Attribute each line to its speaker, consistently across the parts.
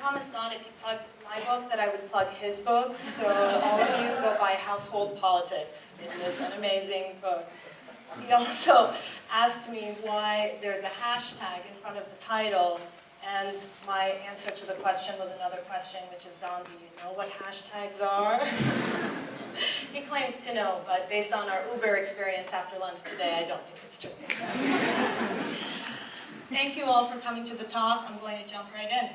Speaker 1: promised Don if he plugged my book that I would plug his book, so all of you go buy Household Politics. It is an amazing book. He also asked me why there's a hashtag in front of the title, and my answer to the question was another question, which is, Don, do you know what hashtags are? He claims to know, but based on our Uber experience after lunch today, I don't think it's true. Thank you all for coming to the talk. I'm going to jump right in.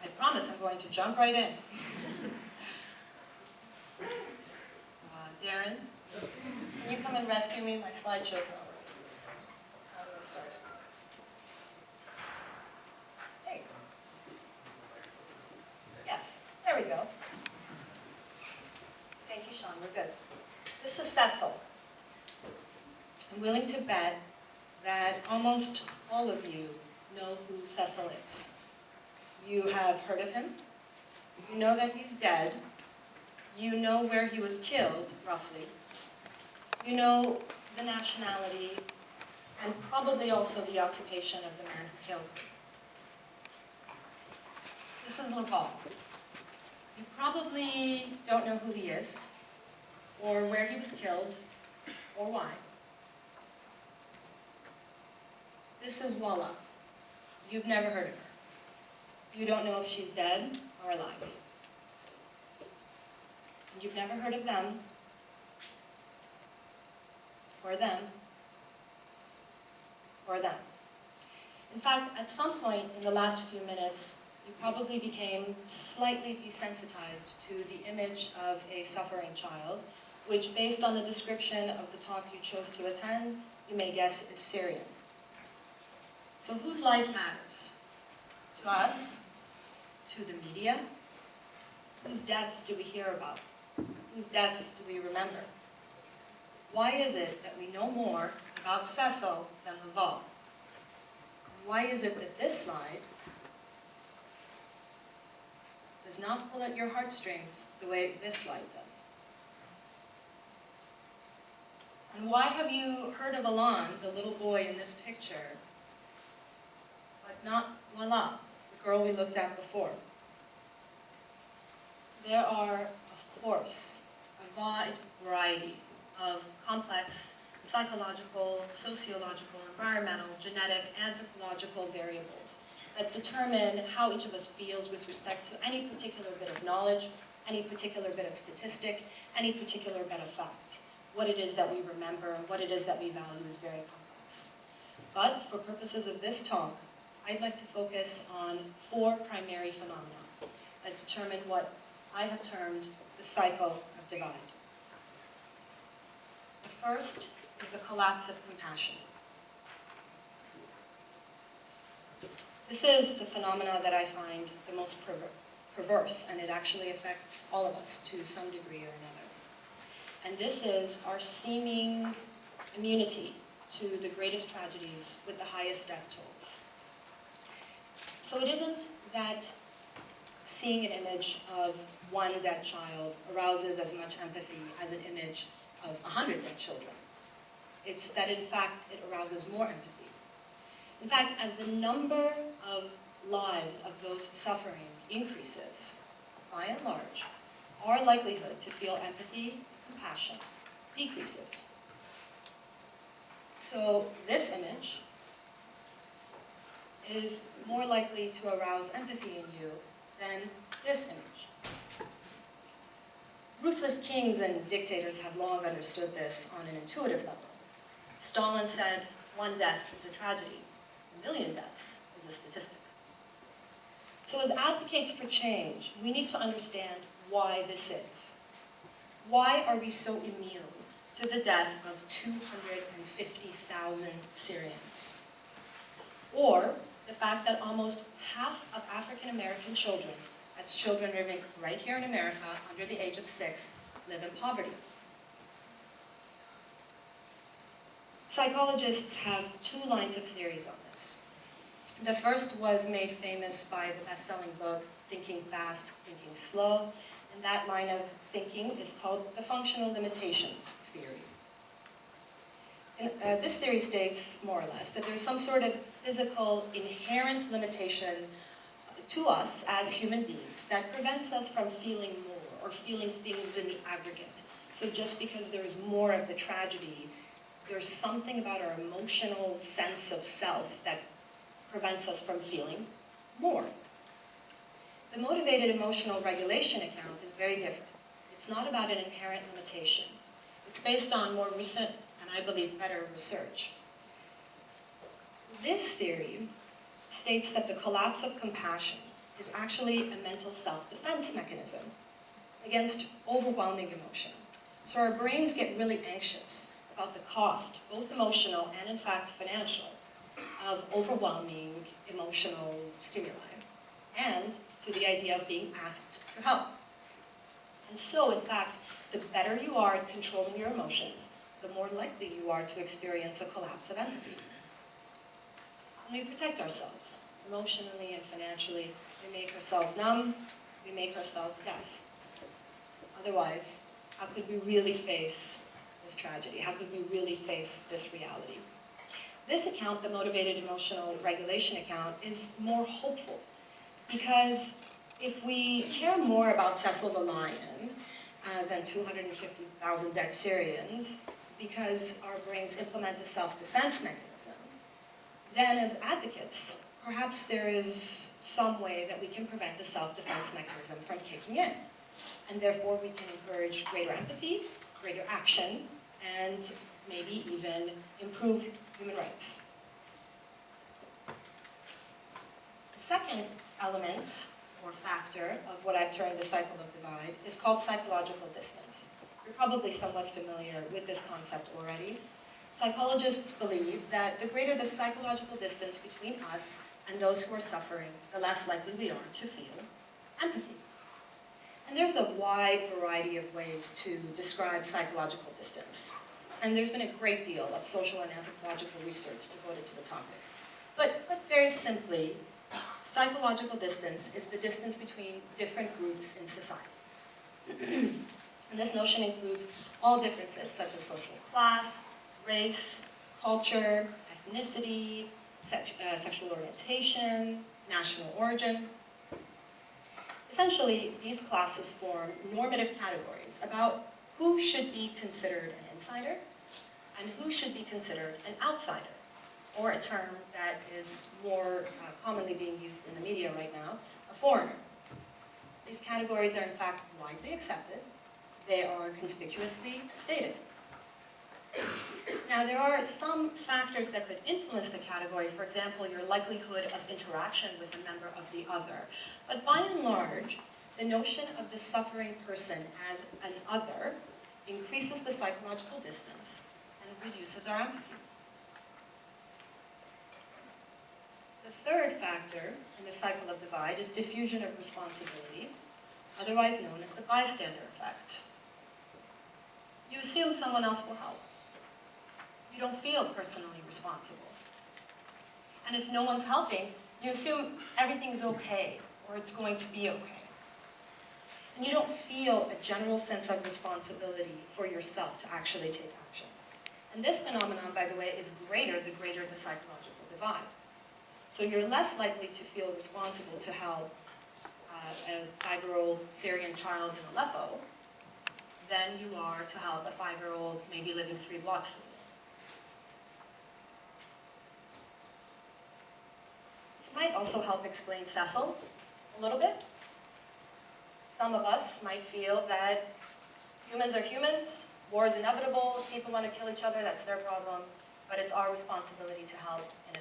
Speaker 1: I promise I'm going to jump right in. Darren, can you come and rescue me? My slideshow's not working. How do I start it? Hey. Yes, there we go. Thank you, Sean, we're good. This is Cecil. I'm willing to bet that almost all of you know who Cecil is. You have heard of him. You know that he's dead. You know where he was killed, roughly. You know the nationality, and probably also the occupation of the man who killed him. This is Laval. You probably don't know who he is, or where he was killed, or why. This is Walla. You've never heard of her. You don't know if she's dead or alive. You've never heard of them, or them, or them. In fact, at some point in the last few minutes, you probably became slightly desensitized to the image of a suffering child, which, based on the description of the talk you chose to attend, you may guess is Syrian. So whose life matters? To us? To the media? Whose deaths do we hear about? Whose deaths do we remember? Why is it that we know more about Cecil than Laval? Why is it that this slide does not pull at your heartstrings the way this slide does? And why have you heard of Alain, the little boy in this picture, but not Walla, the girl we looked at before? There are, of course, a wide variety of complex psychological, sociological, environmental, genetic, anthropological variables that determine how each of us feels with respect to any particular bit of knowledge, any particular bit of statistic, any particular bit of fact. What it is that we remember and what it is that we value is very complex. But for purposes of this talk, I'd like to focus on 4 primary phenomena that determine what I have termed the cycle of divide. The first is the collapse of compassion. This is the phenomena that I find the most perverse, and it actually affects all of us to some degree or another. And this is our seeming immunity to the greatest tragedies with the highest death tolls. So it isn't that seeing an image of one dead child arouses as much empathy as an image of 100 dead children. It's that, in fact, it arouses more empathy. In fact, as the number of lives of those suffering increases, by and large, our likelihood to feel empathy and compassion decreases. So this image is more likely to arouse empathy in you than this image. Ruthless kings and dictators have long understood this on an intuitive level. Stalin said, 1 death is a tragedy, 1 million deaths is a statistic. So as advocates for change, we need to understand why this is. Why are we so immune to the death of 250,000 Syrians? Or the fact that almost half of African American children, that's children living right here in America under the age of 6, live in poverty. Psychologists have 2 lines of theories on this. The first was made famous by the best-selling book, Thinking Fast, Thinking Slow, and that line of thinking is called the functional limitations theory. This theory states, more or less, that there's some sort of physical inherent limitation to us as human beings that prevents us from feeling more or feeling things in the aggregate. So just because there's more of the tragedy, there's something about our emotional sense of self that prevents us from feeling more. The motivated emotional regulation account is very different. It's not about an inherent limitation. It's based on more recent, and I believe better, research. This theory states that the collapse of compassion is actually a mental self-defense mechanism against overwhelming emotion. So our brains get really anxious about the cost, both emotional and in fact financial, of overwhelming emotional stimuli, and to the idea of being asked to help. And so, in fact, the better you are at controlling your emotions, the more likely you are to experience a collapse of empathy. And we protect ourselves, emotionally and financially. We make ourselves numb, we make ourselves deaf. Otherwise, how could we really face this tragedy? How could we really face this reality? This account, the motivated emotional regulation account, is more hopeful because if we care more about Cecil the Lion than 250,000 dead Syrians, because our brains implement a self-defense mechanism, then as advocates, perhaps there is some way that we can prevent the self-defense mechanism from kicking in. And therefore we can encourage greater empathy, greater action, and maybe even improve human rights. The second element or factor of what I've termed the cycle of divide is called psychological distance. You're probably somewhat familiar with this concept already. Psychologists believe that the greater the psychological distance between us and those who are suffering, the less likely we are to feel empathy. And there's a wide variety of ways to describe psychological distance. And there's been a great deal of social and anthropological research devoted to the topic. But very simply, psychological distance is the distance between different groups in society. And this notion includes all differences such as social class, race, culture, ethnicity, sexual orientation, national origin. Essentially, these classes form normative categories about who should be considered an insider and who should be considered an outsider, or a term that is more commonly being used in the media right now, a foreigner. These categories are in fact widely accepted. They are conspicuously stated. Now, there are some factors that could influence the category, for example, your likelihood of interaction with a member of the other. But by and large, the notion of the suffering person as an other increases the psychological distance and reduces our empathy. The third factor in the cycle of divide is diffusion of responsibility, otherwise known as the bystander effect. You assume someone else will help. You don't feel personally responsible. And if no one's helping, you assume everything's okay, or it's going to be okay. And you don't feel a general sense of responsibility for yourself to actually take action. And this phenomenon, by the way, is greater the greater the psychological divide. So you're less likely to feel responsible to help a 5-year-old Syrian child in Aleppo than you are to help a 5-year-old maybe living 3 blocks from you. This might also help explain Cecil a little bit. Some of us might feel that humans are humans, war is inevitable, people want to kill each other, that's their problem, but it's our responsibility to help in a